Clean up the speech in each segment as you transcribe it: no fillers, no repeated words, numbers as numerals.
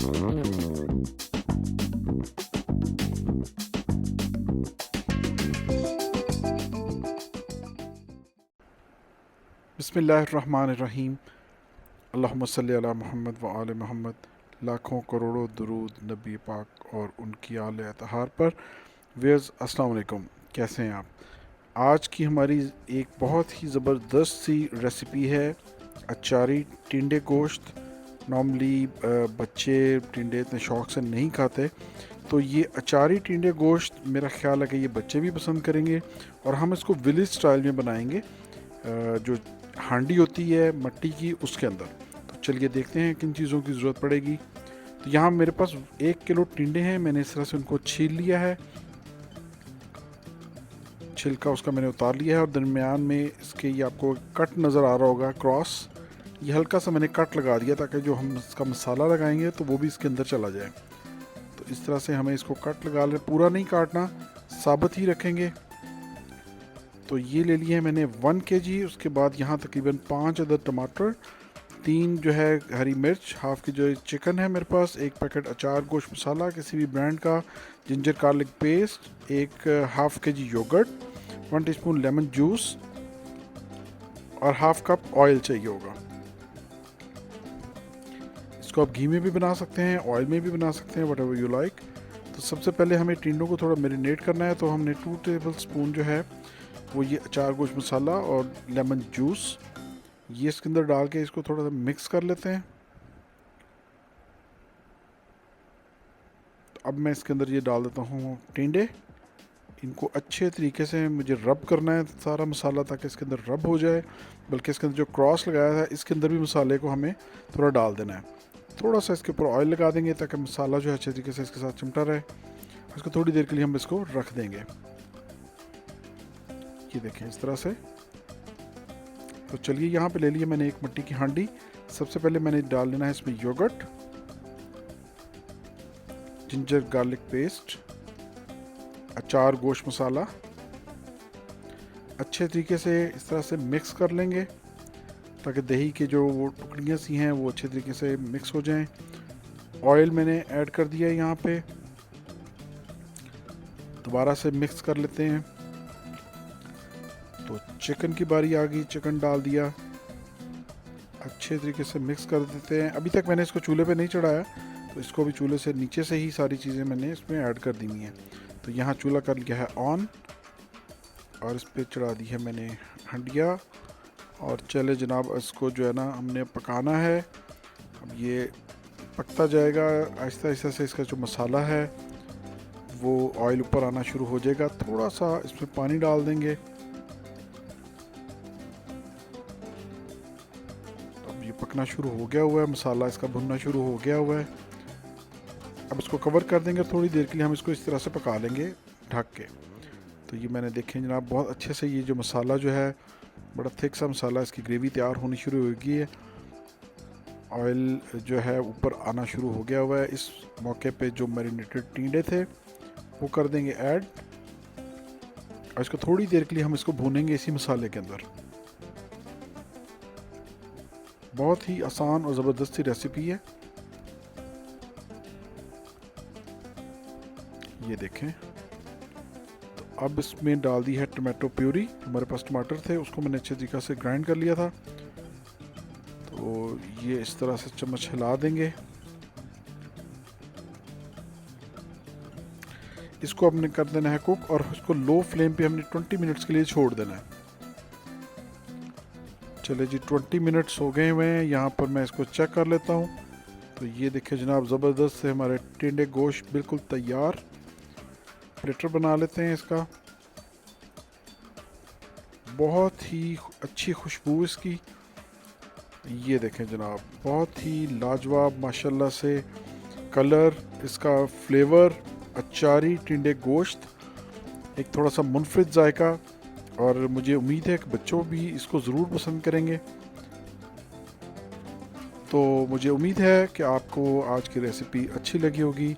बिस्मिल्लाहिर्रहमानिर्रहीम। अल्लाहुम्मा सल्ली अला मुहम्मद व आले मोहम्मद। लाखों करोड़ों दुरूद नबी पाक और उनकी आले अतहार पर। व्यूअर्स अस्सलाम वालेकुम, कैसे हैं आप? आज की हमारी एक बहुत ही ज़बरदस्त सी रेसिपी है अचारी टिंडे गोश्त। नॉर्मली बच्चे टिंडे इतने शौक़ से नहीं खाते, तो ये अचारी टिंडे गोश्त मेरा ख्याल है कि ये बच्चे भी पसंद करेंगे और हम इसको विलेज स्टाइल में बनाएंगे, जो हांडी होती है मट्टी की उसके अंदर। तो चलिए देखते हैं किन चीज़ों की ज़रूरत पड़ेगी। तो यहाँ मेरे पास 1 किलो टिंडे हैं, मैंने इस तरह से उनको छील लिया है, छिलका उसका मैंने उतार लिया है और दरमियान में इसके ये आपको कट नज़र आ रहा होगा क्रॉस, ये हल्का सा मैंने कट लगा दिया ताकि जो हम इसका मसाला लगाएंगे तो वो भी इसके अंदर चला जाए। तो इस तरह से हमें इसको कट लगा ले, पूरा नहीं काटना, साबित ही रखेंगे। तो ये ले लिए हैं मैंने 1 kg। उसके बाद यहाँ तकरीबन 5 अदद टमाटर, 3 जो है हरी मिर्च, हाफ़ की जो चिकन है मेरे पास, 1 पैकेट अचार गोश्त मसाला किसी भी ब्रांड का, ginger garlic paste, 1 half kg yoghurt, 1 teaspoon lemon juice और हाफ़ कप ऑयल चाहिए होगा। इसको आप घी में भी बना सकते हैं, ऑयल में भी बना सकते हैं, व्हाटएवर यू लाइक। तो सबसे पहले हमें टिंडों को थोड़ा मैरिनेट करना है। तो हमने 2 टेबल स्पून जो है वो ये अचार गोश्त मसाला और लेमन जूस ये इसके अंदर डाल के इसको थोड़ा सा मिक्स कर लेते हैं। तो अब मैं इसके अंदर ये डाल देता हूँ टिंडे। इनको अच्छे तरीके से मुझे रब करना है सारा मसाला, ताकि इसके अंदर रब हो जाए। बल्कि इसके अंदर जो क्रॉस लगाया था इसके अंदर भी मसाले को हमें थोड़ा डाल देना है। थोड़ा सा इसके ऊपर ऑयल लगा देंगे ताकि मसाला जो है अच्छे तरीके से इसके साथ चिमटा रहे। इसको थोड़ी देर के लिए हम इसको रख देंगे। ये देखें इस तरह से। तो चलिए यहाँ पे ले लिए मैंने एक मिट्टी की हांडी। सबसे पहले मैंने डाल लेना है इसमें योगर्ट, जिंजर गार्लिक पेस्ट, अचार गोश्त मसाला, अच्छे तरीके से इस तरह से मिक्स कर लेंगे ताकि दही के जो वो टुकड़ियाँ सी हैं वो अच्छे तरीके से मिक्स हो जाएं। ऑयल मैंने ऐड कर दिया है यहाँ पे, दोबारा से मिक्स कर लेते हैं। तो चिकन की बारी आ गई, चिकन डाल दिया, अच्छे तरीके से मिक्स कर देते हैं। अभी तक मैंने इसको चूल्हे पे नहीं चढ़ाया, तो इसको भी चूल्हे से नीचे से ही सारी चीज़ें मैंने इसमें ऐड कर दी हुई हैं। तो यहाँ चूल्हा कर लिया है ऑन और इस पर चढ़ा दी है मैंने हंडिया और चले जनाब इसको जो है ना हमने पकाना है। अब ये पकता जाएगा आहिस्ता आहिस्ता से। इसका जो मसाला है वो ऑयल ऊपर आना शुरू हो जाएगा। थोड़ा सा इसमें पानी डाल देंगे। ये पकना शुरू हो गया हुआ है, मसाला इसका भुनना शुरू हो गया हुआ है। अब इसको कवर कर देंगे, थोड़ी देर के लिए हम इसको इस तरह से पका लेंगे ढक के। तो ये मैंने देखें जनाब बहुत अच्छे से ये जो मसाला जो है बड़ा थिक सा मसाला, इसकी ग्रेवी तैयार होनी शुरू हो गई है। ऑयल जो है ऊपर आना शुरू हो गया हुआ है। इस मौके पे जो मैरिनेटेड टिंडे थे वो कर देंगे ऐड और इसको थोड़ी देर के लिए हम इसको भूनेंगे इसी मसाले के अंदर। बहुत ही आसान और ज़बरदस्ती रेसिपी है। ये देखें। तो अब इसमें डाल दी है टमाटो प्यूरी। हमारे पास टमाटर थे, उसको मैंने अच्छे तरीके से ग्राइंड कर लिया था। तो ये इस तरह से चम्मच हिला देंगे। इसको हमने कर देना है कुक और इसको लो फ्लेम पे हमने 20 मिनट्स के लिए छोड़ देना है। चले जी 20 मिनट्स हो गए हुए हैं। यहाँ पर मैं इसको चेक कर लेता हूँ। तो ये देखिए जनाब ज़बरदस्त से हमारे टिंडे गोश्त बिल्कुल तैयार। प्लेटर बना लेते हैं इसका। बहुत ही अच्छी खुशबू इसकी। ये देखें जनाब बहुत ही लाजवाब माशाल्लाह से कलर, इसका फ्लेवर, अचारी टिंडे गोश्त, एक थोड़ा सा मुनफरिद जायका और मुझे उम्मीद है कि बच्चों भी इसको ज़रूर पसंद करेंगे। तो मुझे उम्मीद है कि आपको आज की रेसिपी अच्छी लगी होगी।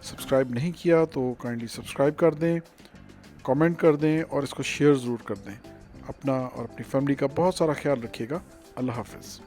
सब्सक्राइब नहीं किया तो काइंडली सब्सक्राइब कर दें, कमेंट कर दें और इसको शेयर ज़रूर कर दें। अपना और अपनी फैमिली का बहुत सारा ख्याल रखिएगा। अल्लाह हाफ़िज़।